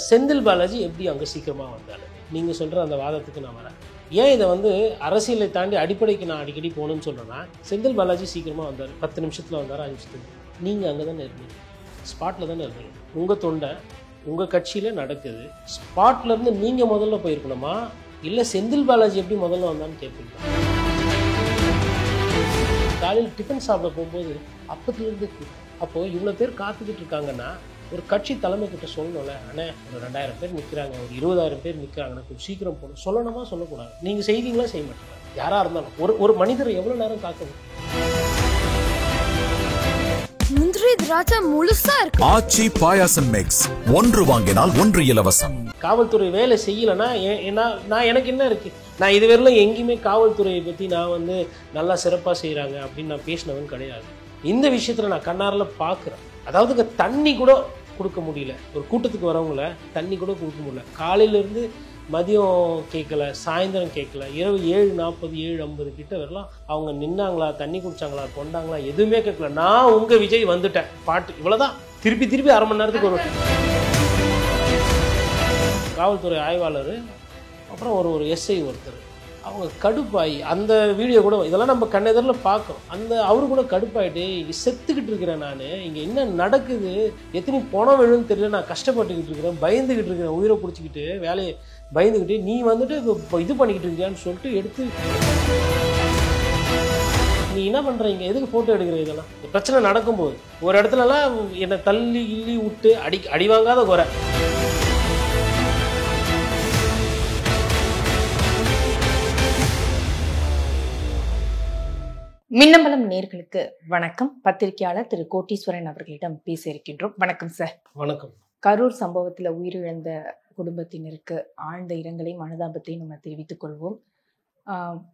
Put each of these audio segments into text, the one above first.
செந்தில் பாலாஜி எப்படி அங்கே சீக்கிரமாக வந்தார்? நீங்கள் சொல்கிற அந்த வாதத்துக்கு நான் வரேன். ஏன் இதை வந்து அரசியலை தாண்டி அடிப்படைக்கு நான் அடிக்கடி போகணுன்னு சொல்கிறேன்னா, செந்தில் பாலாஜி சீக்கிரமாக வந்தார், 10 நிமிஷத்தில் வந்தார், 5 நிமிஷத்துக்கு. நீங்கள் அங்கே தானே இருந்தீங்க, ஸ்பாட்டில் தானே இருந்தீங்க. உங்கள் தொண்டை உங்கள் கட்சியில் நடக்குது, ஸ்பாட்லேருந்து நீங்கள் முதல்ல போயிருக்கணுமா, இல்லை செந்தில் பாலாஜி எப்படி முதல்ல வந்தான்னு கேட்பீங்க. காலையில் டிஃபன் சாப்பிட போகும்போது அப்பத்துலேருந்து அப்போது இவ்வளோ பேர் காத்துக்கிட்டு இருக்காங்கன்னா ஒரு கட்சி தலைமை கிட்ட சொல்லணும்ல, அண்ணே ஒரு 2000 பேர் நிற்கிறாங்க, ஒரு 20,000 பேர் நிற்கிறாங்கன்னா கொஞ்சம் சீக்கிரம் போகணும் சொல்லணுமா சொல்லக்கூடாது? நீங்கள் செய்வீங்களா செய்ய மாட்டீங்க? யாராக இருந்தாலும் ஒரு மனிதரை எவ்வளோ நேரம் காக்கணும்? முந்திரி திராட்சை முழுசா இருக்கு. ஆச்சி பாயாசம் மிக்ஸ், ஒன்று வாங்கினால் ஒன்று இலவசம். காவல்துறை வேலை செய்யலைன்னா நான் எனக்கு என்ன இருக்குது? நான் இதுவரையிலும் எங்கேயுமே காவல்துறையை பற்றி நான் வந்து நல்லா சிறப்பாக செய்கிறாங்க அப்படின்னு நான் பேசினவன் கிடையாது. இந்த விஷயத்தில் நான் கண்ணாரில் பார்க்குறேன். அதாவது தண்ணி கூட கொடுக்க முடியல, ஒரு கூட்டத்துக்கு வரவங்கள தண்ணி கூட கொடுக்க முடியல. காலையிலேருந்து மதியம் கேட்கல, சாயந்தரம் கேட்கல, இரவு 7:40 7:50 கிட்ட வரலாம் அவங்க நின்னாங்களா, தண்ணி குடிச்சாங்களா, கொண்டாங்களா, எதுவுமே கேட்கல. நான் உங்கள் விஜய் வந்துட்டேன் பாட்டு, இவ்வளோதான். திருப்பி அரை மணி நேரத்துக்கு ஒரு காவல்துறை ஆய்வாளர், அப்புறம் ஒரு எஸ்ஐ ஒருத்தர், அவங்க கடுப்பாயி அந்த வீடியோ கூட இதெல்லாம் நம்ம கண்ணெதிரில் பார்க்குறோம். அவரு கூட கடுப்பாயிட்டு, இங்கே செத்துக்கிட்டு இருக்கிறேன் நான், இங்கே என்ன நடக்குது, எத்தனை பணம் வேணும்னு தெரியல, நான் கஷ்டப்பட்டுக்கிட்டு இருக்கிறேன், பயந்துக்கிட்டு இருக்கிறேன், உயிரை பிடிச்சிக்கிட்டு வேலையை பயந்துக்கிட்டு, நீ வந்துட்டு இப்போ இது பண்ணிக்கிட்டு இருக்கியான்னு சொல்லிட்டு எடுத்து நீ என்ன பண்ணுறீங்க, எதுக்கு ஃபோட்டோ எடுக்கிற? இதெல்லாம் பிரச்சனை நடக்கும்போது ஒரு இடத்துலலாம் என்னை தள்ளி கிள்ளி விட்டு அடி வாங்காத குறை. மின்னம்பலம் நேர்களுக்கு வணக்கம். பத்திரிகையாளர் திரு கோட்டீஸ்வரன் அவர்களிடம் பேச இருக்கின்றோம். வணக்கம் சார். வணக்கம். கரூர் சம்பவத்தில் உயிரிழந்த குடும்பத்தினருக்கு ஆழ்ந்த இரங்கலையும் அனுதாபத்தையும் நம்ம தெரிவித்துக் கொள்வோம்.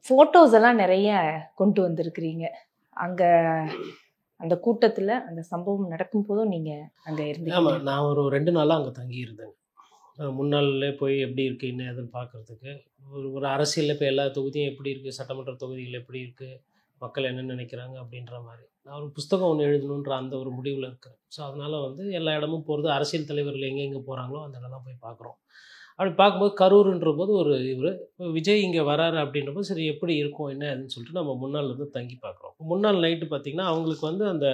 ஃபோட்டோஸ் எல்லாம் நிறைய கொண்டு வந்திருக்கிறீங்க. அங்கே அந்த கூட்டத்தில் அந்த சம்பவம் நடக்கும் போதும் நீங்கள் அங்கே இருந்தீங்க. ஆமாம், நான் ஒரு 2 நாளாக அங்கே தங்கி இருந்தேங்க. முன்னாலே போய் எப்படி இருக்குது என்ன எதுன்னு பார்க்குறதுக்கு. ஒரு அரசியலில் இப்போ எல்லா தொகுதியும் எப்படி இருக்குது, சட்டமன்ற தொகுதிகள் எப்படி இருக்குது, மக்கள் என்ன நினைக்கிறாங்க அப்படின்ற மாதிரி நான் ஒரு புஸ்தகம் ஒன்று எழுதணுன்ற அந்த ஒரு முடிவில் இருக்கிறேன். ஸோ அதனால் வந்து எல்லா இடமும் போகிறது, அரசியல் தலைவர்கள் எங்கெங்கே போகிறாங்களோ அந்த இடம்லாம் போய் பார்க்குறோம். அப்படி பார்க்கும்போது கரூர்ன்ற போது இவர் விஜய் இங்கே வராரு அப்படின்றபோது சரி எப்படி இருக்கும் என்ன அதுன்னு சொல்லிட்டு நம்ம முன்னாள் வந்து தங்கி பார்க்குறோம். முன்னாள் நைட்டு பார்த்திங்கன்னா அவங்களுக்கு வந்து அந்த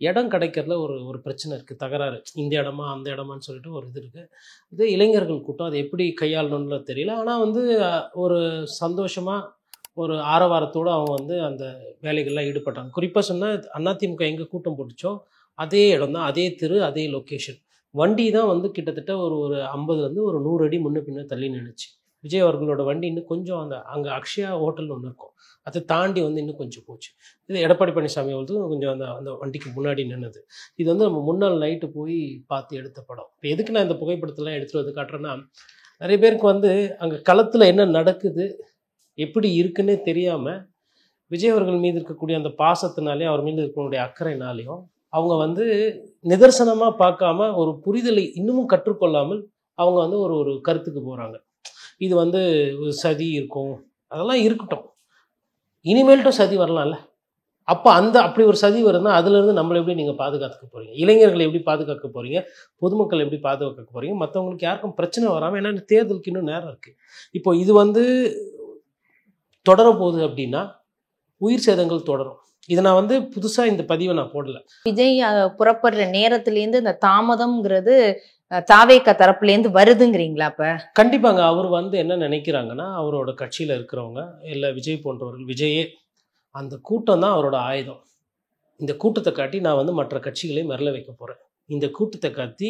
இடம் கிடைக்கிறதுல ஒரு பிரச்சனை இருக்குது, தகராறு. இந்த இடமா அந்த இடமான்னு சொல்லிட்டு ஒரு இது இருக்குது. இது இளைஞர்கள் கூட்டம், அது எப்படி கையாளணும்னு தெரியல. ஆனால் வந்து ஒரு சந்தோஷமாக ஒரு ஆரவாரத்தோடு அவங்க வந்து அந்த வேலைகள்லாம் ஈடுபட்டாங்க. குறிப்பாக சொன்னால் அதிமுக எங்கே கூட்டம் போட்டுச்சோ அதே இடம் தான், அதே தெரு, அதே லொக்கேஷன். வண்டி தான் வந்து கிட்டத்தட்ட ஒரு 50 ஒரு 100 அடி முன்ன பின்ன தள்ளி நின்றுச்சு. விஜய் அவர்களோட வண்டி இன்னும் கொஞ்சம் அங்கே அக்ஷயா ஹோட்டல் ஒன்று இருக்கும், அதை தாண்டி வந்து இன்னும் கொஞ்சம் போச்சு. இது எடப்பாடி பழனிசாமி அவர்களுக்கு கொஞ்சம் அந்த வண்டிக்கு முன்னாடி நின்றுது. இது வந்து நம்ம முன்னாள் நைட்டு போய் பார்த்து எடுத்த படம். இப்போ எதுக்கு நான் இந்த புகைப்படத்தெல்லாம் எடுத்துகிட்டு வந்து காட்டுறேன்னா, நிறைய பேருக்கு வந்து அங்கே களத்தில் என்ன நடக்குது எப்படி இருக்குன்னே தெரியாமல் விஜய் அவர்கள் மீது இருக்கக்கூடிய அந்த பாசத்தினாலேயும் அவர் மீது இருக்கக்கூடிய அக்கறைனாலையும் அவங்க வந்து நிதர்சனமாக பார்க்காம ஒரு புரிதலை இன்னமும் கற்றுக்கொள்ளாமல் அவங்க வந்து ஒரு கருத்துக்கு போகிறாங்க. இது வந்து ஒரு சதி இருக்கும், அதெல்லாம் இருக்கட்டும், இனிமேல்ட்டும் சதி வரலாம்ல. அப்போ அப்படி ஒரு சதி வருதுன்னா அதுலேருந்து நம்மளை எப்படி நீங்கள் பாதுகாத்துக்க போகிறீங்க, இளைஞர்களை எப்படி பாதுகாக்க போகிறீங்க, பொதுமக்கள் எப்படி பாதுகாக்க போகிறீங்க, மற்றவங்களுக்கு யாருக்கும் பிரச்சனை வராமல். ஏன்னா தேர்தலுக்கு இன்னும் நேரம் இருக்குது. இப்போ இது வந்து தொடர போகுது அப்படின்னா உயிர் சேதங்கள் தொடரும். இதை நான் வந்து புதுசாக இந்த பதிவை நான் போடலை. விஜய் புறப்படுற நேரத்துலேருந்து இந்த தாமதம்ங்கிறது தாவேக தரப்புலேருந்து வருதுங்கிறீங்களா? அப்போ கண்டிப்பாங்க. அவர் வந்து என்ன நினைக்கிறாங்கன்னா, அவரோட கட்சியில் இருக்கிறவங்க இல்லை விஜய் போன்றவர்கள், விஜயே அந்த கூட்டம் தான் அவரோட ஆயுதம். இந்த கூட்டத்தை காட்டி நான் வந்து மற்ற கட்சிகளை மிரள வைக்க போகிறேன், இந்த கூட்டத்தை காட்டி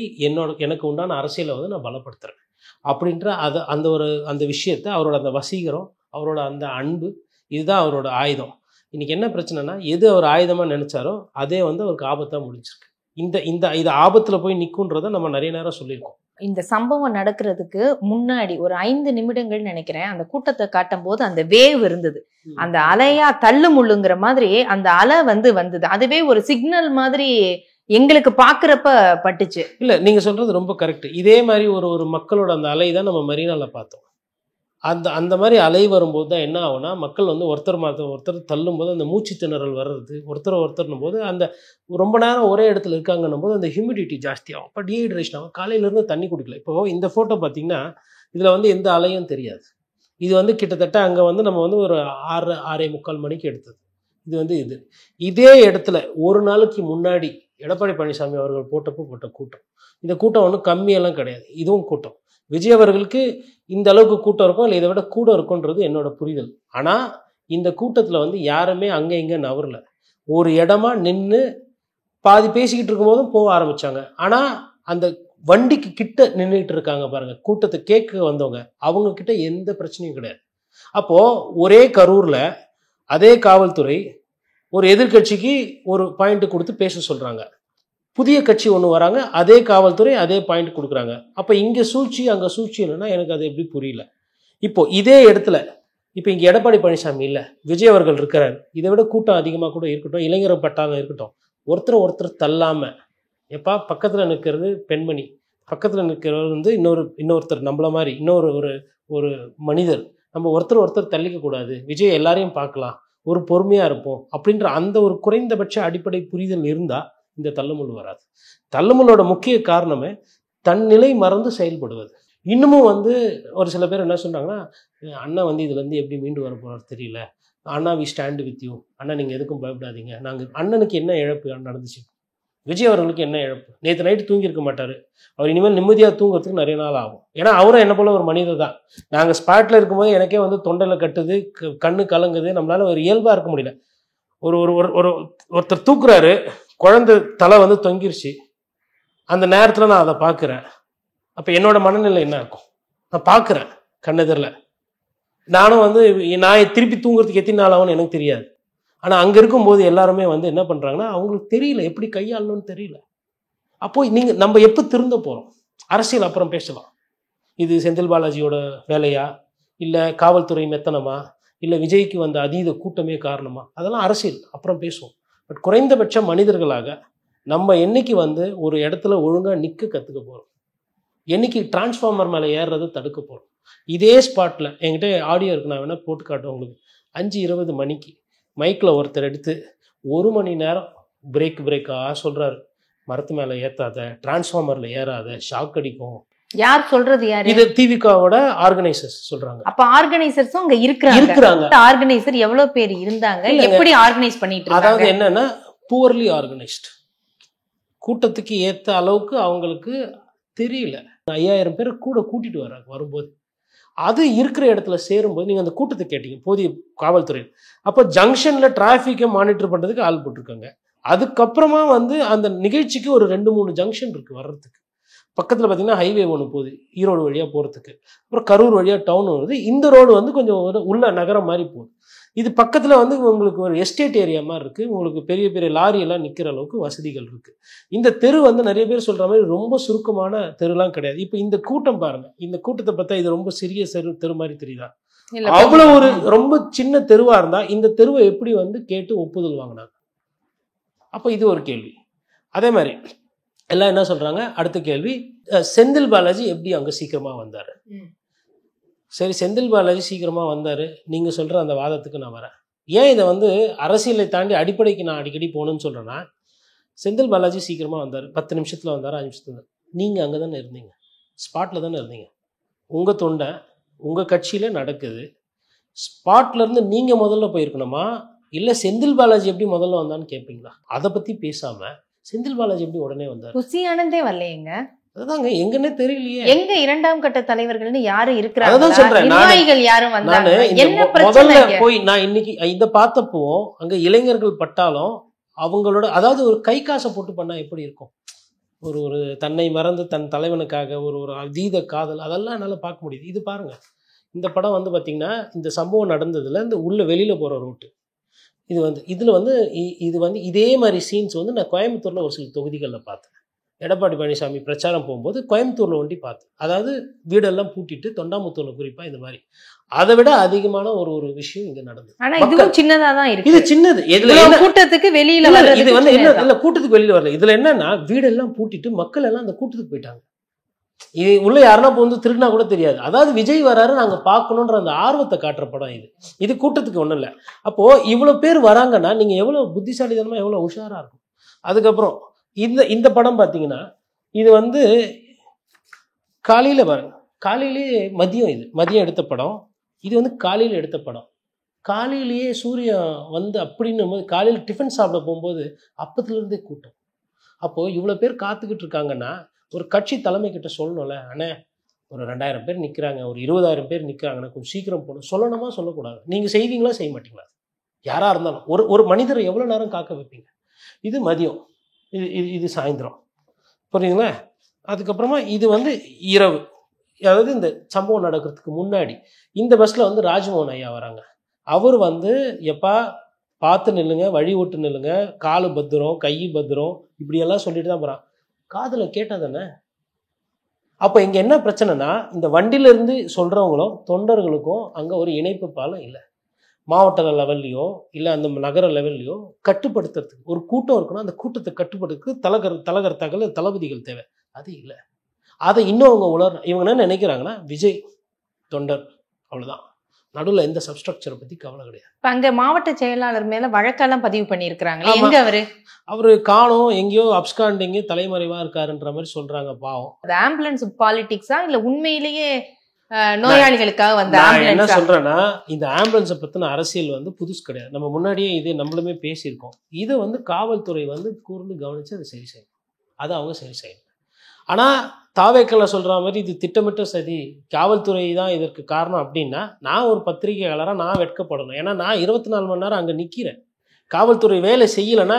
எனக்கு உண்டான அரசியலை வந்து நான் பலப்படுத்துகிறேன் அப்படின்ற அந்த விஷயத்தை, அவரோட அந்த வசீகரம், அவரோட அந்த அன்பு, இதுதான் அவரோட ஆயுதம். இன்றைக்கி என்ன பிரச்சனைனா, எது அவர் ஆயுதமாக நினச்சாரோ அதே வந்து அவருக்கு ஆபத்தாக முடிஞ்சிருக்கு. இது ஆபத்தில் போய் நிற்குன்றதை நம்ம நிறைய நேரம் சொல்லியிருக்கோம். இந்த சம்பவம் நடக்கிறதுக்கு முன்னாடி ஒரு 5 நிமிடங்கள் நினைக்கிறேன், அந்த கூட்டத்தை காட்டும் போது அந்த வேவ் இருந்தது, அந்த அலையா தள்ளு முள்ளுங்கிற மாதிரி அந்த அலை வந்தது. அதுவே ஒரு சிக்னல் மாதிரி எங்களுக்கு பாக்குறப்ப பட்டுச்சு. இல்லை, நீங்கள் சொல்கிறது ரொம்ப கரெக்ட். இதே மாதிரி ஒரு மக்களோட அந்த அலை தான் நம்ம மெரினால பார்த்தோம். அந்த மாதிரி அலை வரும்போது தான் என்ன ஆகும்னா, மக்கள் வந்து ஒருத்தர் தள்ளும்போது அந்த மூச்சு திணறல் வர்றது, ஒருத்தர்னும் போது அந்த ரொம்ப நேரம் ஒரே இடத்துல இருக்காங்கன்னும் போது அந்த ஹியூமிடிட்டி ஜாஸ்தியாகும். அப்போ டீஹைட்ரேஷன் ஆகும். காலையிலேருந்து தண்ணி குடிக்கல. இப்போது இந்த ஃபோட்டோ பார்த்தீங்கன்னா இதில் வந்து எந்த அலையும் தெரியாது. இது வந்து கிட்டத்தட்ட அங்கே வந்து நம்ம வந்து ஒரு 6:45 மணிக்கு எடுத்தது. இது வந்து இதே இடத்துல ஒரு நாளைக்கு முன்னாடி எடப்பாடி பழனிசாமி அவர்கள் போட்ட கூட்டம். இந்த கூட்டம் ஒன்றும் கம்மியெல்லாம் கிடையாது. இதுவும் கூட்டம். விஜய் அவர்களுக்கு இந்த அளவுக்கு கூட்டம் இருக்கும், இல்லை இதை விட கூட இருக்கும்ன்றது என்னோட புரிதல். ஆனால் இந்த கூட்டத்தில் வந்து யாருமே அங்கே இங்கே நவரல. ஒரு இடமா நின்று பாதி பேசிக்கிட்டு இருக்கும்போதும் போக ஆரம்பித்தாங்க. ஆனால் அந்த வண்டிக்கு கிட்ட நின்றுட்டு இருக்காங்க பாருங்கள், கூட்டத்தை கேட்க வந்தவங்க, அவங்கக்கிட்ட எந்த பிரச்சனையும் கிடையாது. அப்போது ஒரே கரூரில் அதே காவல்துறை ஒரு எதிர்கட்சிக்கு ஒரு பாயிண்ட் கொடுத்து பேச சொல்கிறாங்க. புதிய கட்சி ஒன்று வராங்க, அதே காவல்துறை அதே பாயிண்ட் கொடுக்குறாங்க. அப்போ இங்கே சூழ்ச்சி அங்கே சூழ்ச்சி இல்லைன்னா எனக்கு அது எப்படி புரியல. இப்போது இதே இடத்துல இப்போ இங்கே எடப்பாடி பழனிசாமி இல்லை, விஜய் அவர்கள் இருக்கிறார். இதை விட கூட்டம் அதிகமாக கூட இருக்கட்டும், இளைஞர் பட்டாளம் இருக்கட்டும், ஒருத்தர் தள்ளாமல் எப்பா பக்கத்தில் நிற்கிறது பெண்மணி, பக்கத்தில் நிற்கிறவர் வந்து இன்னொருத்தர் நம்மள மாதிரி ஒரு மனிதர், நம்ம ஒருத்தர் தள்ளிக்க கூடாது, விஜய் எல்லாரையும் பார்க்கலாம், ஒரு பொறுமையாக இருப்போம் அப்படின்ற அந்த ஒரு குறைந்தபட்ச அடிப்படை புரிதல் இருந்தால் இந்த தள்ளுமுள் வராது. தள்ளுமுள்ளோட முக்கிய காரணமே தன் நிலை மறந்து செயல்படுவது. இன்னமும் வந்து ஒரு சில பேர் என்ன சொல்கிறாங்கன்னா, அண்ணா வந்து இதுலேருந்து எப்படி மீண்டு வர போகிறார் தெரியல, அண்ணா வி ஸ்டாண்டு வித் யூ, அண்ணா நீங்கள் எதுக்கும் பயப்படாதீங்க, நாங்கள் அண்ணனுக்கு என்ன இழப்பு நடந்துச்சு, விஜய் அவர்களுக்கு என்ன இழப்பு, நேற்று நைட்டு தூங்கியிருக்க மாட்டார், அவர் இனிமேல் நிம்மதியாக தூங்குறதுக்கு நிறைய நாள் ஆகும். ஏன்னா அவரும் என்ன போல ஒரு மனிதர் தான். நாங்கள் ஸ்பாட்டில் இருக்கும்போது எனக்கே வந்து தொண்டையில் கட்டுது, கண்ணு கலங்குது, நம்மளால் ஒரு இயல்பாக இருக்க முடியல. ஒருத்தர் தூக்குறாரு, குழந்தை தலை வந்து தொங்கிருச்சு, அந்த நேரத்தில் நான் அதை பார்க்குறேன். அப்போ என்னோட மனநிலை என்ன இருக்கும்? நான் பார்க்குறேன் கண்ணெதிரில், நானும் வந்து நான் திருப்பி தூங்குறதுக்கு எத்தனை நாள் ஆகும்னு எனக்கு தெரியாது. ஆனால் அங்கே இருக்கும்போது எல்லாருமே வந்து என்ன பண்ணுறாங்கன்னா, அவங்களுக்கு தெரியல எப்படி கையாளணும்னு தெரியல. அப்போது நம்ம எப்போ திருந்த போகிறோம்? அரசியல் அப்புறம் பேசலாம். இது செந்தில் பாலாஜியோட வேலையா, இல்லை காவல்துறை மெத்தனமா, இல்லை விஜய்க்கு வந்த அதீத கூட்டமே காரணமா, அதெல்லாம் அரசியல் அப்புறம் பேசுவோம். பட் குறைந்தபட்ச மனிதர்களாக நம்ம என்னைக்கு வந்து ஒரு இடத்துல ஒழுங்காக நிற்க கற்றுக்க போகிறோம், என்னைக்கு டிரான்ஸ்ஃபார்மர் மேலே ஏறுறது தடுக்க போகிறோம். இதே ஸ்பாட்டில் என்கிட்ட ஆடியோ இருக்கு, நான் வேணால் போட்டு காட்டுவேன் உங்களுக்கு. 5:20 மணிக்கு மைக்கில் ஒருத்தர் எடுத்து 1 மணி நேரம் பிரேக்காக சொல்கிறாரு, மரத்து மேலே ஏற்றாத, டிரான்ஸ்ஃபார்மரில் ஏறாத, ஷாக் அடிக்கும். யார் சொல்றது? யாரு இது? திவிகாவோட ஆர்கனைசர்ஸ் சொல்றாங்க. அப்ப ஆர்கனைசர்ஸும் அங்க இருக்கிறாங்க. ஆர்கனைசர் எவ்வளவு பேர் இருந்தாங்க, எப்படி ஆர்கனைஸ் பண்ணிட்டு இருக்காங்க? அதாவது என்னன்னா, புவர்லி ஆர்கனைஸ்ட். கூட்டத்துக்கு ஏத்த அளவுக்கு அவங்களுக்கு தெரியல. 5000 பேர் கூட கூட்டிட்டு வர்றாங்க. வரும்போது அது இருக்கிற இடத்துல சேரும்போது நீங்கள் அந்த கூட்டத்தை கேட்டீங்க, போதிய காவல்துறை. அப்போ ஜங்ஷனில் டிராஃபிக்கை மானிட்டர் பண்ணுறதுக்கு ஆள் போட்டிருக்காங்க. அதுக்கப்புறமா வந்து அந்த நிகழ்ச்சிக்கு ஒரு 2-3 ஜங்ஷன் இருக்குது வர்றதுக்கு. பக்கத்தில் பார்த்தீங்கன்னா ஹைவே ஒன்று போகுது ஈரோடு வழியாக போகிறதுக்கு, அப்புறம் கரூர் வழியாக டவுன் வருது. இந்த ரோடு வந்து கொஞ்சம் உள்ள நகரம் மாதிரி போகுது. இது பக்கத்தில் வந்து உங்களுக்கு ஒரு எஸ்டேட் ஏரியா மாதிரி இருக்குது. உங்களுக்கு பெரிய பெரிய லாரியெல்லாம் நிற்கிற அளவுக்கு வசதிகள் இருக்குது. இந்த தெரு வந்து நிறைய பேர் சொல்கிற மாதிரி ரொம்ப சுருக்கமான தெருலாம் கிடையாது. இப்போ இந்த கூட்டம் பாருங்கள், இந்த கூட்டத்தை பார்த்தா இது ரொம்ப சிறிய தெரு மாதிரி தெரியுதா? அவ்வளோ ஒரு ரொம்ப சின்ன தெருவாக இருந்தால் இந்த தெருவை எப்படி வந்து கேட்டு ஒப்புதல் வாங்கினாங்க? அப்போ இது ஒரு கேள்வி. அதே மாதிரி எல்லாம் என்ன சொல்கிறாங்க, அடுத்த கேள்வி, செந்தில் பாலாஜி எப்படி அங்கே சீக்கிரமாக வந்தார்? சரி, செந்தில் பாலாஜி சீக்கிரமாக வந்தார், நீங்கள் சொல்கிற அந்த வாதத்துக்கு நான் வரேன். ஏன் இதை வந்து அரசியலை தாண்டி அடிப்படைக்கு நான் அடிக்கடி போகணுன்னு சொல்கிறேன்னா, செந்தில் பாலாஜி சீக்கிரமாக வந்தார், 10 நிமிஷத்தில் வந்தார், 5 நிமிஷத்தில் வந்தார். நீங்கள் அங்கே தானே இருந்தீங்க, ஸ்பாட்டில் தானே இருந்தீங்க. உங்கள் தொண்டை உங்கள் கட்சியில் நடக்குது. ஸ்பாட்லேருந்து நீங்கள் முதல்ல போயிருக்கணுமா, இல்லை செந்தில் பாலாஜி எப்படி முதல்ல வந்தான்னு கேட்பீங்களா? அதை பற்றி பேசாமல் செந்தில் பாலாஜி எப்படி உடனே வந்தார்? புசி ஆனந்தே வரலையேங்க. அதுதாங்க எங்கன்னே தெரியலையே. எங்க 2ஆம் கட்ட தலைவர்கள்னு யாரும் இருக்கிறாங்க? அதான் சொல்றேன், நிர்வாகிகள் யாரும் வந்தாங்க? என்ன முதல்ல போய் நான் இன்னைக்கு இதை பார்த்தப்போ அங்க இளைஞர்கள் பட்டாலும் அவங்களோட, அதாவது ஒரு கை காசை போட்டு பண்ணா எப்படி இருக்கும்? ஒரு தன்னை மறந்து தன் தலைவனுக்காக ஒரு அதீத காதல், அதெல்லாம் என்னால் பார்க்க முடியுது. இது பாருங்க, இந்த படம் வந்து பார்த்தீங்கன்னா இந்த சம்பவம் நடந்ததுல இந்த உள்ள வெளியில போற ரோட்டு இது வந்து இதே மாதிரி சீன்ஸ் வந்து நான் கோயம்புத்தூர்ல ஒரு சில தொகுதிகளில் பார்த்தேன். எடப்பாடி பழனிசாமி பிரச்சாரம் போகும்போது கோயம்புத்தூரில் ஒண்டி பார்த்தேன். அதாவது வீடெல்லாம் பூட்டிட்டு, தொண்டாமுத்தூரில் குறிப்பாக இந்த மாதிரி அதை விட அதிகமான ஒரு விஷயம் இங்கே நடந்தது. ஆனா இதுவும் சின்னதாக தான் இருக்கு. இது சின்னது, கூட்டத்துக்கு வெளியில இது வந்து என்ன இல்லை, கூட்டத்துக்கு வெளியில் வரல. இதில் என்னன்னா வீடெல்லாம் பூட்டிட்டு மக்கள் எல்லாம் அந்த கூட்டத்துக்கு போயிட்டாங்க. இது உள்ள யாருன்னா இப்போ வந்து திருடினா கூட தெரியாது. அதாவது விஜய் வராரு நாங்கள் பார்க்கணுன்ற அந்த ஆர்வத்தை காட்டுற படம் இது. இது கூட்டத்துக்கு ஒன்றும் இல்லை. அப்போது இவ்வளோ பேர் வராங்கன்னா நீங்கள் எவ்வளோ புத்திசாலித்தனமாக எவ்வளோ உஷாராக இருக்கும். அதுக்கப்புறம் இந்த படம் பார்த்தீங்கன்னா இது வந்து காலையில் பாருங்க, காலையிலேயே மதியம் எடுத்த படம். இது வந்து காலையில் எடுத்த படம். காலையிலேயே சூரியன் வந்து அப்படின்னும் போது காலையில் டிஃபன் சாப்பிட போகும்போது அப்பத்துலேருந்தே கூட்டம். அப்போது இவ்வளோ பேர் காத்துக்கிட்டு இருக்காங்கன்னா ஒரு கட்சி தலைமை கிட்ட சொல்லணும்ல, அண்ணே ஒரு 2000 பேர் நிற்கிறாங்க, ஒரு 20,000 பேர் நிற்கிறாங்கண்ணா, கொஞ்சம் சீக்கிரம் போகணும். சொல்லணுமா சொல்லக்கூடாது? நீங்கள் செய்வீங்களா செய்ய மாட்டீங்களா? யாராக இருந்தாலும் ஒரு மனிதரை எவ்வளோ நேரம் காக்க வைப்பீங்க? இது மதியம், இது சாயந்தரம், புரியுதுங்களா? அதுக்கப்புறமா இது வந்து இரவு, அதாவது இந்த சம்பவம் நடக்கிறதுக்கு முன்னாடி இந்த பஸ்ஸில் வந்து ராஜ்மோகன் ஐயா வராங்க. அவர் வந்து எப்பா பார்த்து நில்லுங்க, வழி விட்டு நில்லுங்க, காலு பத்திரம் கை பத்திரம் இப்படியெல்லாம் சொல்லிட்டு தான் போகிறான். காதில் கேட்டால் தானே. அப்போ இங்கே என்ன பிரச்சனைனா, இந்த வண்டியிலேருந்து சொல்கிறவங்களும் தொண்டர்களுக்கும் அங்கே ஒரு இணைப்பு பாலம் இல்லை. மாவட்ட லெவல்லையோ இல்லை அந்த நகர லெவல்லையோ கட்டுப்படுத்துறதுக்கு ஒரு கூட்டம் இருக்கணும். அந்த கூட்டத்தை கட்டுப்படுத்துறதுக்கு தலகர்த்தாக்கள் தளபதிகள் தேவை. அது இல்லை. அதை இன்னும் அவங்க இவங்க என்ன நினைக்கிறாங்கன்னா விஜய் தொண்டர் அவ்வளோதான், நடுவில் எந்த சப்ஸ்ட்ரக்சரை பற்றி கவலை கிடையாது. இப்போ அங்கே மாவட்ட செயலாளர் மேலே வழக்கெல்லாம் பதிவு பண்ணியிருக்கிறாங்களே, எங்கே அவர் காணோம், எங்கேயோ அப்ஸ்காண்டிங்கு தலைமறைவாக இருக்காருன்ற மாதிரி சொல்கிறாங்க. பாவம். அது ஆம்புலன்ஸ் பாலிடிக்ஸா இல்லை உண்மையிலேயே நோயாளிகளுக்காக வந்து? என்ன சொல்கிறேன்னா, இந்த ஆம்புலன்ஸை பற்றின அரசியல் வந்து புதுசு கிடையாது. நம்ம முன்னாடியே இது நம்மளுமே பேசியிருக்கோம். இதை வந்து காவல்துறை வந்து கூர்ந்து கவனித்து அதை சரி செய்யணும். அதை அவங்க சரி செய்யணும். ஆனால் தாவேக்கல்ல சொல்கிற மாதிரி இது திட்டமிட்ட சதி, காவல்துறை தான் இதற்கு காரணம் அப்படின்னா நான் ஒரு பத்திரிகையாளராக நான் வெட்கப்படணும். ஏன்னா நான் 24 மணி நேரம் அங்கே நிற்கிறேன். காவல்துறை வேலை செய்யலைன்னா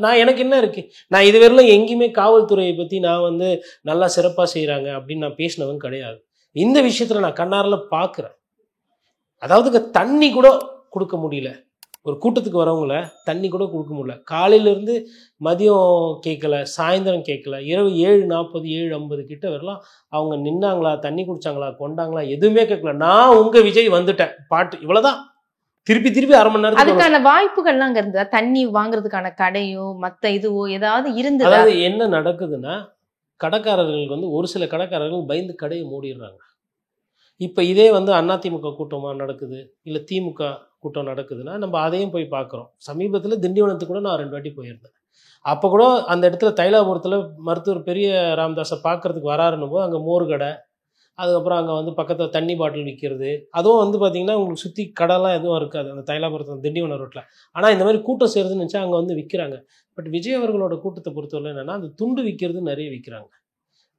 நான் எனக்கு என்ன இருக்குது? நான் இதுவரையிலும் எங்கேயுமே காவல்துறையை பற்றி நான் வந்து நல்லா சிறப்பாக செய்கிறாங்க அப்படின்னு நான் பேசினவங்க கிடையாது. இந்த விஷயத்தில் நான் கண்ணாரில் பார்க்குறேன். அதாவது தண்ணி கூட கொடுக்க முடியல, ஒரு கூட்டத்துக்கு வரவங்கள தண்ணி கூட கொடுக்க முடியல. காலையிலேருந்து மதியம் கேட்கல, சாயந்தரம் கேட்கல, இரவு 7:40 7:50 கிட்ட வரலாம் அவங்க நின்னாங்களா, தண்ணி குடிச்சாங்களா, கொண்டாங்களா, எதுவுமே கேட்கல. நான் உங்கள் விஜய் வந்துட்டேன் பாட்டு, இவ்வளோதான். திருப்பி அரை மணி நேரம். அதுக்கான வாய்ப்புகள்லாம் அங்கே இருந்தா தண்ணி வாங்குறதுக்கான கடையோ மற்ற இதுவோ ஏதாவது இருந்தது? அதாவது என்ன நடக்குதுன்னா, கடைக்காரர்களுக்கு வந்து ஒரு சில கடைக்காரர்கள் பயந்து கடையை மூடிடுறாங்க. இப்போ இதே வந்து அதிமுக கூட்டமாக நடக்குது, இல்லை திமுக கூட்டம் நடக்குதுன்னா நம்ம அதையும் போய் பார்க்குறோம். சமீபத்தில் திண்டிவனத்துக்கு கூட நான் 2 வாட்டி போயிருந்தேன். அப்போ கூட அந்த இடத்துல தைலாபுரத்தில் மருத்துவர் பெரிய ராமதாஸை பார்க்குறதுக்கு வராருன்னும் போது அங்கே மோர் கடை, அதுக்கப்புறம் அங்கே வந்து பக்கத்தில் தண்ணி பாட்டில் விற்கிறது, அதுவும் வந்து பார்த்திங்கன்னா உங்களுக்கு சுற்றி கடைலாம் எதுவும் இருக்காது அந்த தைலாபுரத்தில் திண்டிவனம் ரோட்டில். ஆனால் இந்த மாதிரி கூட்டம் சேருதுன்னு நினச்சா அங்கே வந்து விற்கிறாங்க. பட் விஜய் அவர்களோட கூட்டத்தை பொறுத்தவரை என்னென்னா, அந்த துண்டு விற்கிறது நிறைய விற்கிறாங்க.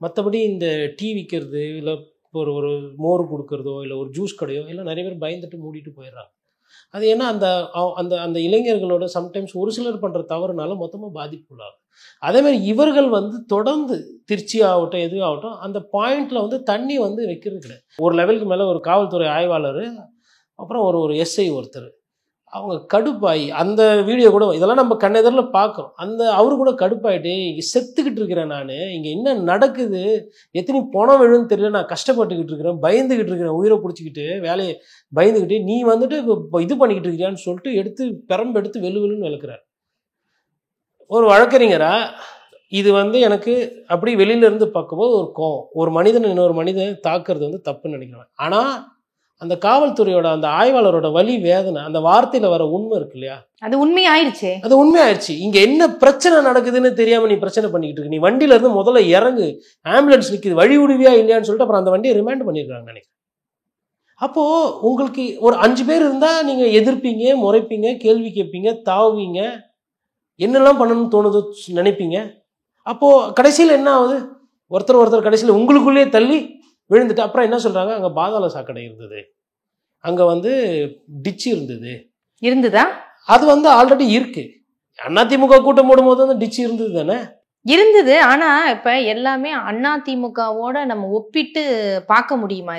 மற்றபடி இந்த டீ விற்கிறது, இல்லை ஒரு மோர் கொடுக்குறதோ, இல்லை ஒரு ஜூஸ் கடையோ எல்லாம் நிறைய பேர் பயந்துட்டு மூடிட்டு போயிடுறாங்க. அது ஏன்னா அந்த அந்த அந்த இளைஞர்களோட சம்டைம்ஸ் ஒரு சிலர் பண்ணுற தவறுனால மொத்தமாக பாதிப்புள்ளாகும். அதேமாதிரி இவர்கள் வந்து தொடர்ந்து திருச்சி ஆகட்டும் எது ஆகட்டும் அந்த பாயிண்டில் வந்து தண்ணி வந்து வைக்கிறது கிடையாது. ஒரு லெவலுக்கு மேலே ஒரு காவல்துறை ஆய்வாளர், அப்புறம் ஒரு எஸ்ஐ ஒருத்தர், அவங்க கடுப்பாகி அந்த வீடியோ கூட இதெல்லாம் நம்ம கண்ணெதிரில் பார்க்குறோம். அவரு கூட கடுப்பாயிட்டு, இங்கே செத்துக்கிட்டு இருக்கிறேன் நான், இங்கே என்ன நடக்குது, எத்தனை பணம் வேணும்னு தெரியல, நான் கஷ்டப்பட்டுக்கிட்டு இருக்கிறேன், பயந்துக்கிட்டு இருக்கிறேன், உயிரை பிடிச்சிக்கிட்டு வேலையை பயந்துக்கிட்டு, நீ வந்துட்டு இப்போ இது பண்ணிக்கிட்டு இருக்கிறியான்னு சொல்லிட்டு பெரம்பு எடுத்து வெளுன்னு விளக்குறாரு. ஒரு வழக்கறிஞரா இது வந்து எனக்கு அப்படி வெளியிலேருந்து பார்க்கும்போது ஒரு கோவம். ஒரு மனிதன் இன்னொரு மனிதன் தாக்குறது வந்து தப்புன்னு நினைக்கிறேன். ஆனால் அந்த காவல்துறையோட அந்த ஆய்வாளரோட வலி வேதனை, அந்த வார்த்தையில் வர உண்மை இருக்கு இல்லையா, அது உண்மையாயிருச்சு. அது உண்மையாயிருச்சு. இங்கே என்ன பிரச்சனை நடக்குதுன்னு தெரியாமல் நீ பிரச்சனை பண்ணிக்கிட்டு இருக்கு. நீ வண்டியிலேருந்து முதல்ல இறங்கு, ஆம்புலன்ஸ் நிற்குது, வழி விடுவியா இல்லையான்னு சொல்லிட்டு அப்புறம் அந்த வண்டியை ரிமாண்ட் பண்ணியிருக்காங்க நினைக்கிறேன். அப்போது உங்களுக்கு ஒரு 5 பேர் இருந்தால் நீங்கள் எதிர்ப்பீங்க, முறைப்பீங்க, கேள்வி கேட்பீங்க, தாவுவீங்க, என்னெல்லாம் பண்ணணும்னு தோணுது நினைப்பீங்க. அப்போது கடைசியில் என்ன ஆகுது, ஒருத்தர் கடைசியில் உங்களுக்குள்ளேயே தள்ளி விழுந்துட்டு அப்புறம் என்ன சொல்கிறாங்க, அங்கே பாதாள சாக்கடை இருந்தது, அங்கே வந்து டிச்சு இருந்ததா, அது வந்து ஆல்ரெடி இருக்குது. அதிமுக கூட்டம் போடும்போது வந்து டிச்சு இருந்தது தானே இருந்தது. ஆனா இப்ப எல்லாமே அதிமுகவோட நம்ம ஒப்பிட்டு பார்க்க முடியுமா?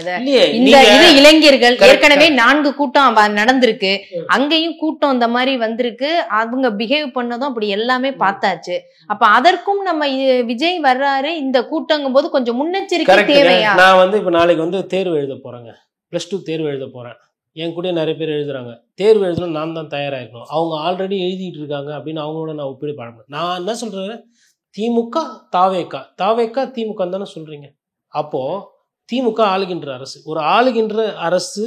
இந்த இளைஞர்கள் ஏற்கனவே 4 கூட்டம் நடந்திருக்கு, அங்கேயும் கூட்டம் இந்த மாதிரி வந்திருக்கு, அவங்க பிஹேவ் பண்ணதும் அப்படி எல்லாமே பார்த்தாச்சு. அப்ப அதற்கும் நம்ம விஜய் வர்றாரு இந்த கூட்டங்கும் போது கொஞ்சம் முன்னெச்சரிக்கை தேவையா? நான் வந்து இப்ப நாளைக்கு வந்து தேர்வு எழுத போறேங்க, +2 தேர்வு எழுத போறேன். என் கூட நிறைய பேர் எழுதுறாங்க. தேர்வு எழுதணும் நான் தான் தயாராகிக்கணும், அவங்க ஆல்ரெடி எழுதிட்டு இருக்காங்க அப்படின்னு அவங்களோட நான் ஒப்பிடு பழகிறேன். நான் என்ன சொல்றேன், திமுக தாவேக்கா திமுக தானே சொல்றீங்க. அப்போது திமுக ஆளுகின்ற அரசு, ஒரு ஆளுகின்ற அரசு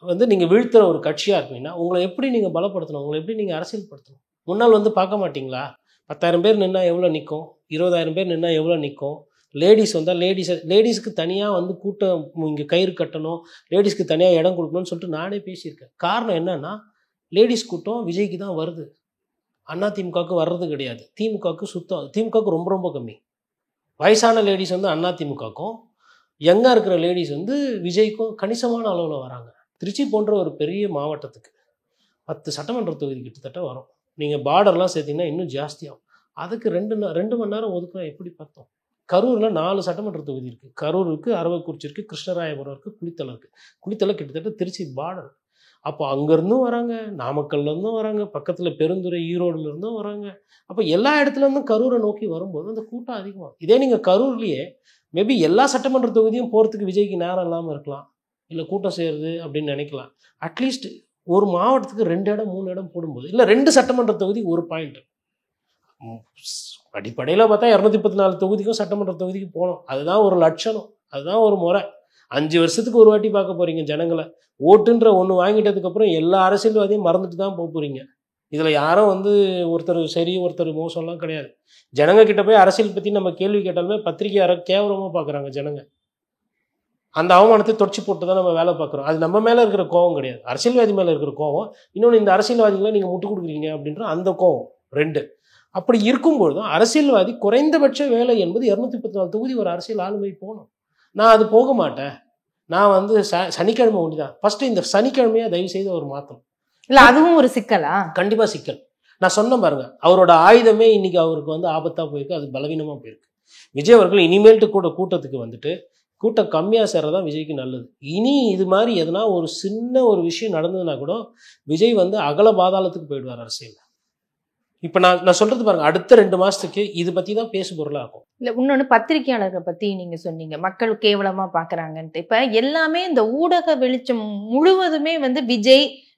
வந்து நீங்கள் வீழ்த்துற ஒரு கட்சியாக இருக்கீங்கன்னா உங்களை எப்படி நீங்கள் பலப்படுத்தணும், உங்களை எப்படி நீங்கள் அரசியல்படுத்தணும்? முன்னால் வந்து பார்க்க மாட்டிங்களா? 10,000 பேர் நின்னா எவ்வளோ நிற்கும், 20,000 பேர் நின்னா எவ்வளோ நிற்கும்? லேடிஸ் வந்தால் லேடிஸுக்கு தனியாக வந்து கூட்டம் இங்கே கயிறு கட்டணும், லேடிஸ்க்கு தனியாக இடம் கொடுக்கணும்னு சொல்லிட்டு நானே பேசியிருக்கேன். காரணம் என்னன்னா, லேடிஸ் கூட்டம் விஜய்க்கு தான் வருது, அதிமுகவுக்கு வர்றது கிடையாது. திமுகவுக்கு சுத்தம், திமுகவுக்கு ரொம்ப ரொம்ப கம்மி. வயசான லேடிஸ் வந்து அதிமுகவுக்கும், யங்காக இருக்கிற லேடிஸ் வந்து விஜய்க்கும் கணிசமான அளவில் வராங்க. திருச்சி போன்ற ஒரு பெரிய மாவட்டத்துக்கு 10 சட்டமன்ற தொகுதி கிட்டத்தட்ட வரும். நீங்கள் பார்டர்லாம் சேர்த்திங்கன்னா இன்னும் ஜாஸ்தியாகும். அதுக்கு 2 மணி நேரம் ஒதுக்கினா எப்படி பார்த்தோம்? கரூரில் 4 சட்டமன்ற தொகுதி இருக்குது. கரூர் இருக்குது, அரவக்குறிச்சி இருக்குது, கிருஷ்ணராயபுரம் இருக்குது, குளித்தலை இருக்குது. குளித்தலை கிட்டத்தட்ட திருச்சி பார்டர். அப்போ அங்கேருந்தும் வராங்க, நாமக்கல்லேருந்தும் வராங்க, பக்கத்தில் பெருந்துறை ஈரோடுலேருந்தும் வராங்க. அப்போ எல்லா இடத்துலேருந்தும் கரூரை நோக்கி வரும்போது அந்த கூட்டம் அதிகமாகும். இதே நீங்கள் கரூர்லேயே மேபி எல்லா சட்டமன்ற தொகுதியும் போகிறதுக்கு விஜய்க்கு நேரம் இல்லாமல் இருக்கலாம், இல்லை கூட்டம் செய்கிறது அப்படின்னு நினைக்கலாம். அட்லீஸ்ட் ஒரு மாவட்டத்துக்கு 2 இடம் 3 இடம் போடும்போது, இல்லை 2 சட்டமன்ற தொகுதி ஒரு பாயிண்ட், அடிப்படையில் பார்த்தா 234 தொகுதிக்கும் சட்டமன்ற தொகுதிக்கு போகணும். அதுதான் ஒரு லட்சணம், அதுதான் ஒரு முறை. 5 வருஷத்துக்கு ஒரு வாட்டி பார்க்க போகிறீங்க ஜனங்களை. ஓட்டுன்ற ஒன்று வாங்கிட்டதுக்கப்புறம் எல்லா அரசியல்வாதியும் மறந்துட்டு தான் போக போகிறீங்க. இதில் யாரும் வந்து ஒருத்தர் சரி ஒருத்தர் மோசம்லாம் கிடையாது. ஜனங்க கிட்ட போய் அரசியல் பற்றி நம்ம கேள்வி கேட்டாலுமே பத்திரிகையாரை கேவலமாக பார்க்குறாங்க ஜனங்க. அந்த அவமானத்தை தொடச்சி போட்டு தான் நம்ம வேலை பார்க்குறோம். அது நம்ம மேலே இருக்கிற கோவம் கிடையாது, அரசியல்வாதி மேலே இருக்கிற கோவம். இன்னொன்று, இந்த அரசியல்வாதிகளை நீங்கள் முட்டு கொடுக்குறீங்க அப்படின்ற அந்த கோவம் 2. அப்படி இருக்கும்பொழுதும் அரசியல்வாதி குறைந்தபட்ச வேலை என்பது 234 தொகுதி ஒரு அரசியல் ஆளுமை போகணும். நான் அது போக மாட்டேன், நான் வந்து சனிக்கிழமை ஒண்டி தான். ஃபஸ்ட்டு இந்த சனிக்கிழமையாக தயவு செய்து அவர் மாற்றணும். இல்லை, அதுவும் ஒரு சிக்கலா? கண்டிப்பாக சிக்கல். நான் சொன்ன பாருங்க, அவரோட ஆயுதமே இன்னைக்கு அவருக்கு வந்து ஆபத்தாக போயிருக்கு, அது பலவீனமாக போயிருக்கு. விஜய் அவர்கள் இனிமேல்ட்டு கூட்டத்துக்கு வந்துட்டு கூட்டம் கம்மியாக சேர்றதான் விஜய்க்கு நல்லது. இனி இது மாதிரி எதனா ஒரு சின்ன ஒரு விஷயம் நடந்ததுன்னா கூட விஜய் வந்து அகல பாதாளத்துக்கு போயிடுவார் அரசியல். இப்போ நான் சொல்றது பாருங்க, அடுத்த 2 மாசத்துக்கு இது பற்றி தான் பேசு பொருளாக இருக்கும். இல்லை, இன்னொன்று பத்திரிகையாளர்களை பற்றி நீங்கள் சொன்னீங்க, மக்கள் கேவலமாக பார்க்குறாங்கன்ட்டு. இப்போ எல்லாமே இந்த ஊடக வெளிச்சம் முழுவதுமே வந்து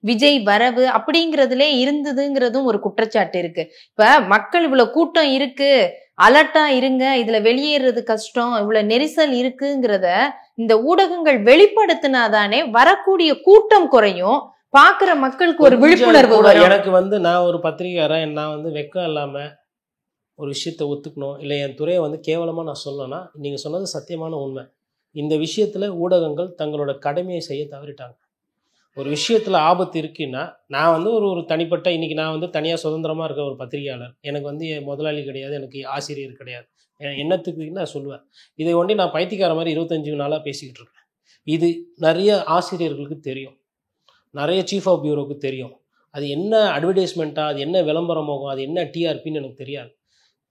விஜய் வரவு அப்படிங்கிறதுலே இருந்ததுங்கிறதும் ஒரு குற்றச்சாட்டு இருக்கு. இப்ப மக்கள் இவ்வளவு கூட்டம் இருக்கு, அலர்ட்டா இருங்க, இதுல வெளியேறது கஷ்டம், இவ்வளவு நெரிசல் இருக்குங்கிறத இந்த ஊடகங்கள் வெளிப்படுத்தினாதானே வரக்கூடிய கூட்டம் குறையும், பாக்குற மக்களுக்கு ஒரு விழிப்புணர்வு வரும். எனக்கு வந்து நான் ஒரு பத்திரிகையாளர், நான் வந்து வெக்கம் இல்லாம ஒரு விஷயத்தை ஒத்துக்கணும், இல்லை என் துறையை வந்து கேவலமா நான் சொல்லணும்னா, நீங்க சொன்னது சத்தியமான உண்மை. இந்த விஷயத்துல ஊடகங்கள் தங்களோட கடமையை செய்ய தவறிட்டாங்க. ஒரு விஷயத்தில் ஆபத்து இருக்குன்னா, நான் வந்து ஒரு தனிப்பட்ட, இன்றைக்கி நான் வந்து தனியாக சுதந்திரமாக இருக்க ஒரு பத்திரிகையாளர், எனக்கு வந்து என் முதலாளி கிடையாது, எனக்கு ஆசிரியர் கிடையாது, என்னத்துக்கு நான் சொல்லுவேன். இதை ஒண்டி நான் பைத்தியக்கார மாதிரி 25 நாளாக பேசிக்கிட்டு இருக்கேன். இது நிறைய ஆசிரியர்களுக்கு தெரியும், நிறைய சீஃப் ஆஃப் பியூரோவுக்கு தெரியும். அது என்ன அட்வர்டைஸ்மெண்ட்டாக, அது என்ன விளம்பரமாகும், அது என்ன டிஆர்பின்னு எனக்கு தெரியாது.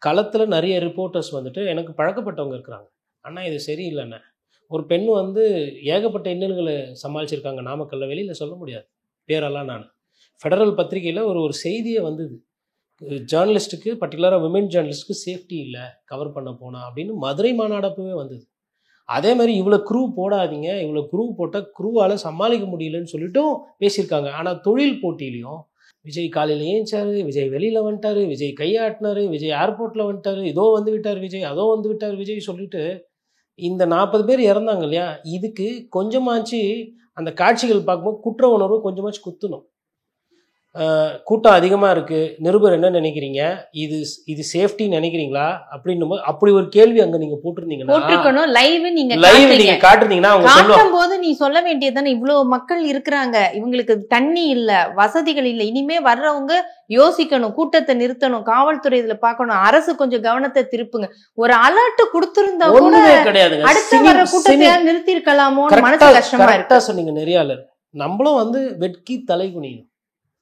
களத்தில் நிறைய ரிப்போர்ட்டர்ஸ் வந்துட்டு எனக்கு பழக்கப்பட்டவங்க இருக்கிறாங்க. அண்ணா இது சரியில்லைண்ணே, ஒரு பெண் வந்து ஏகப்பட்ட இன்னல்களை சமாளிச்சிருக்காங்க நாமக்கல்ல, வெளியில் சொல்ல முடியாது பேரெல்லாம். நான் ஃபெடரல் பத்திரிகையில் ஒரு செய்தியே வந்தது, ஜேர்னலிஸ்ட்டுக்கு பர்டிகுலராக விமென் ஜேர்னலிஸ்ட்டுக்கு சேஃப்டி இல்லை கவர் பண்ண போனால் அப்படின்னு மதுரை மாநாடப்பவே வந்தது. அதே மாதிரி இவ்வளோ க்ரூ போடாதீங்க, இவ்வளோ க்ரூ போட்டால் க்ரூவால் சமாளிக்க முடியலன்னு சொல்லிட்டும் பேசியிருக்காங்க. ஆனால் தொழில் போட்டியிலையும் விஜய் காலையில் ஏஞ்சாரு, விஜய் வெளியில் வந்துட்டார், விஜய் கையாட்டினார், விஜய் ஏர்போர்ட்டில் வந்துட்டார், இதோ வந்து விட்டார் விஜய், அதோ வந்து விட்டார் விஜய் சொல்லிட்டு இந்த 40 பேர் இறந்தாங்க இல்லையா, இதுக்கு கொஞ்சமாச்சு அந்த காட்சிகள் பார்க்கும்போது குற்ற உணர்வு கொஞ்சமாச்சு குத்தணும். கூட்டம் அதிகமாக இருக்குது, நிருபர் என்ன நினைக்கிறீங்க, இது சேஃப்டி நினைக்கிறீங்களா அப்படின்னும் போது அப்படி ஒரு கேள்வி அங்கே நீங்கள் போட்டிருந்தீங்கன்னா, லைவ் நீங்க காட்டுறீங்கன்னா அவங்க சொல்லும் போது நீ சொல்ல வேண்டியதுதானே, இவ்வளவு மக்கள் இருக்கிறாங்க, இவங்களுக்கு தண்ணி இல்லை, வசதிகள் இல்லை, இனிமே வர்றவங்க யோசிக்கணும், கூட்டத்தை நிறுத்தணும், காவல்துறை இதுல பார்க்கணும், அரசு கொஞ்சம் கவனத்தை திருப்புங்க, ஒரு அலர்ட் கொடுத்திருந்தா கூட கிடையாது, அடுத்த வர கூட்டத்தை நிறுத்தி இருக்கலாமோ, மனசு கஷ்டமா இருக்கு. சொன்னீங்க நெறியாளர், நம்மளும் வந்து வெட்கி தலை குனியணும்.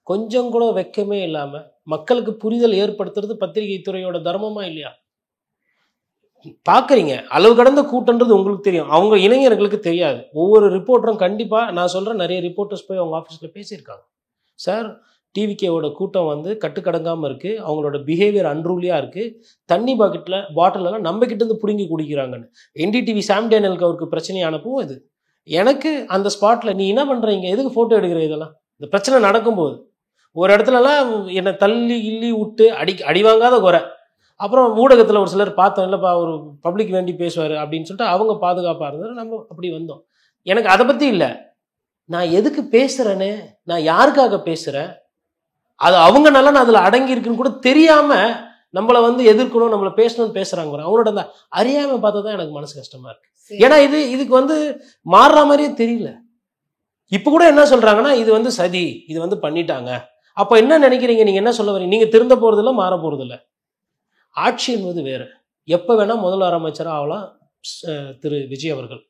கொஞ்சம் கூட வெக்கமே இல்லாமல் மக்களுக்கு புரிதல் ஏற்படுத்துறது பத்திரிகை துறையோட தர்மமா இல்லையா? பார்க்குறீங்க, அளவு கடந்த கூட்டன்றது உங்களுக்கு தெரியும், அவங்க இளைஞர்களுக்கு தெரியாது. ஒவ்வொரு ரிப்போர்ட்டரும் கண்டிப்பாக நான் சொல்கிறேன், நிறைய ரிப்போர்ட்டர்ஸ் போய் அவங்க ஆஃபீஸில் பேசியிருக்காங்க. சார், டிவிகேவோட கூட்டம் வந்து கட்டுக்கடங்காமல் இருக்குது, அவங்களோட பிஹேவியர் அன்ரூலியாக இருக்குது, தண்ணி பாட்டிலெல்லாம் நம்ம கிட்டேருந்து பிடுங்கி குடிக்கிறாங்கன்னு. என்டிடிவி சாம் டேனியலுக்கு அவருக்கு பிரச்சனையானப்போ இது எனக்கு அந்த ஸ்பாட்டில் நீ என்ன பண்ணுறீங்க, எதுக்கு ஃபோட்டோ எடுக்கிற, இதெல்லாம் இந்த பிரச்சனை நடக்கும்போது ஒரு இடத்துலலாம் என்னை தள்ளி கிள்ளி விட்டு அடி வாங்காத குறை, அப்புறம் ஊடகத்தில் ஒரு சிலர் பார்த்தோம், இல்லைப்பா ஒரு பப்ளிக் வேண்டி பேசுவார் அப்படின்னு சொல்லிட்டு அவங்க பாதுகாப்பாக இருந்தாலும் நம்ம அப்படி வந்தோம். எனக்கு அதை பற்றி இல்லை, நான் எதுக்கு பேசுகிறேன்னு, நான் யாருக்காக பேசுகிறேன், அது அவங்க நல்லா அதில் அடங்கியிருக்குன்னு கூட தெரியாமல் நம்மளை வந்து எதிர்க்கணும், நம்மளை பேசணும்னு பேசுகிறாங்க. அவங்களோட அந்த அறியாமல் பார்த்தா தான் எனக்கு மனசு கஷ்டமாக இருக்குது. ஏன்னா இதுக்கு வந்து மாறுற மாதிரியே தெரியல. இப்போ கூட என்ன சொல்கிறாங்கன்னா, இது வந்து சதி, இது வந்து பண்ணிட்டாங்க. அப்போ என்ன நினைக்கிறீங்க, நீங்கள் என்ன சொல்ல வரீங்க? நீங்கள் திருந்த போகிறதில்ல, மாற போகிறதில்ல. ஆட்சி என்பது வேறு. எப்போ வேணால் முதலமைச்சராக ஆகலாம் திரு விஜய் அவர்கள்.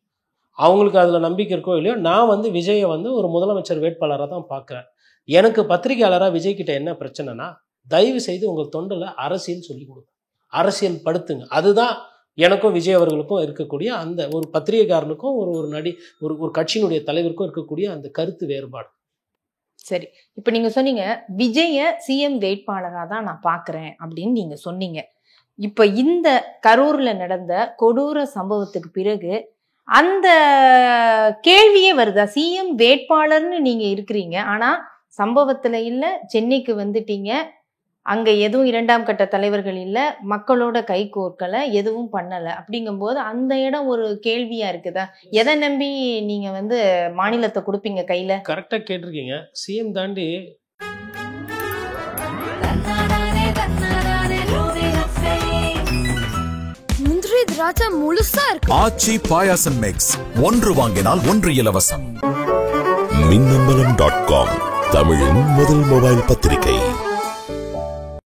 அவங்களுக்கு அதில் நம்பிக்கை இருக்கோ இல்லையோ, நான் வந்து விஜயை வந்து ஒரு முதலமைச்சர் வேட்பாளராக தான் பார்க்குறேன். எனக்கு பத்திரிகையாளராக விஜய்கிட்ட என்ன பிரச்சனைனா, தயவு செய்து உங்கள் தொண்டில் அரசியல் சொல்லிக் கொடுங்க, அரசியல் படுத்துங்க. அதுதான் எனக்கும் விஜய் அவர்களுக்கும் இருக்கக்கூடிய அந்த ஒரு பத்திரிகைக்காரனுக்கும் ஒரு கட்சியினுடைய தலைவருக்கும் இருக்கக்கூடிய அந்த கருத்து வேறுபாடு. சரி, இப்போ நீங்க சொன்னீங்க விஜய சிஎம் வேட்பாளராக தான் நான் பார்க்குறேன் அப்படின்னு நீங்க சொன்னீங்க. இப்போ இந்த கரூர்ல நடந்த கொடூர சம்பவத்துக்கு பிறகு அந்த கேள்வியே வருதா? சிஎம் வேட்பாளர்னு நீங்க இருக்கிறீங்க, ஆனா சம்பவத்துல இல்ல, சென்னைக்கு வந்துட்டீங்க, அங்க எதுவும் 2ஆம் கட்ட தலைவர்கள் இல்ல, மக்களோட கை கோர்க்கல, எதுவும் பண்ணல. அப்படிங்கும்போது அந்த இடம் ஒரு கேள்வியா இருக்குதா? எதை நம்பி நீங்க வந்து மாநிலத்தை கொடுப்பீங்க கையில? கரெக்டாக கேட்டிருக்கீங்க. சிஎம் தாண்டி முந்திரி திராட்சை முழுசா இருக்கு. ஆச்சி பாயாசம் மிக்ஸ், ஒன்று வாங்கினால் ஒன்று இலவசம். மின்னம்பலம்.com, தமிழின் முதல் மொபைல் பத்திரிகை.